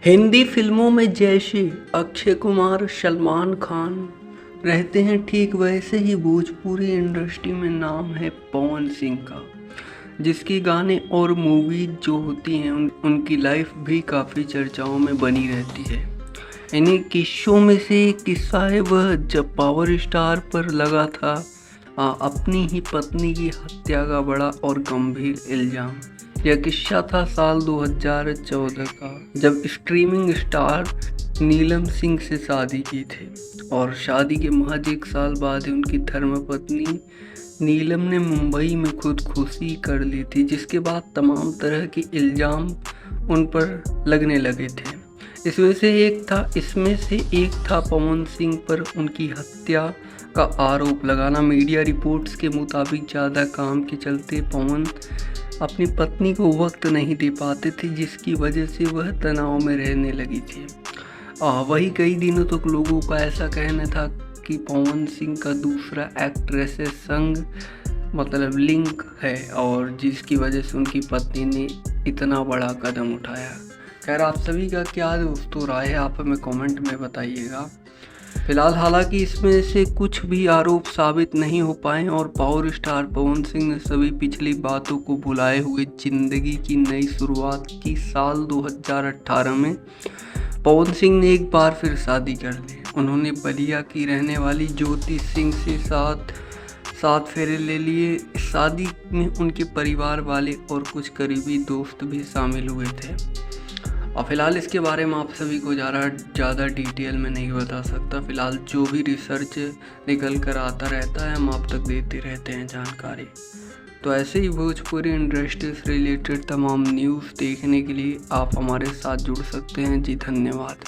हिंदी फिल्मों में जैसे अक्षय कुमार, सलमान खान रहते हैं, ठीक वैसे ही भोजपुरी इंडस्ट्री में नाम है पवन सिंह का, जिसकी गाने और मूवीज जो होती हैं उनकी लाइफ भी काफ़ी चर्चाओं में बनी रहती है। इन्हीं किस्सों में से एक किस्सा है वह जब पावर स्टार पर लगा था अपनी ही पत्नी की हत्या का बड़ा और गंभीर इल्ज़ाम। यह किस्सा था साल 2014 का, जब स्ट्रीमिंग स्टार नीलम सिंह से शादी की थी और शादी के महज 1 साल बाद ही उनकी धर्मपत्नी नीलम ने मुंबई में खुदकुशी कर ली थी, जिसके बाद तमाम तरह के इल्ज़ाम उन पर लगने लगे थे। इसमें से एक था पवन सिंह पर उनकी हत्या का आरोप लगाना। मीडिया रिपोर्ट्स के मुताबिक ज़्यादा काम के चलते पवन अपनी पत्नी को वक्त नहीं दे पाते थे, जिसकी वजह से वह तनाव में रहने लगी थी। वही कई दिनों तक लोगों का ऐसा कहना था कि पवन सिंह का दूसरा एक्ट्रेस से संग लिंक है, और जिसकी वजह से उनकी पत्नी ने इतना बड़ा कदम उठाया। खैर, आप सभी का क्या दोस्तों राय है, आप हमें कमेंट में बताइएगा। फिलहाल हालांकि इसमें से कुछ भी आरोप साबित नहीं हो पाए और पावर स्टार पवन सिंह ने सभी पिछली बातों को भुलाए हुए जिंदगी की नई शुरुआत की। साल 2018 में पवन सिंह ने एक बार फिर शादी कर ली। उन्होंने बलिया की रहने वाली ज्योति सिंह से सात फेरे ले लिए। शादी में उनके परिवार वाले और कुछ करीबी दोस्त भी शामिल हुए थे। और फिलहाल इसके बारे में आप सभी को ज़्यादा डिटेल में नहीं बता सकता। फिलहाल जो भी रिसर्च निकल कर आता रहता है हम आप तक देते रहते हैं जानकारी। तो ऐसे ही भोजपुरी इंडस्ट्री से रिलेटेड तमाम न्यूज़ देखने के लिए आप हमारे साथ जुड़ सकते हैं जी। धन्यवाद।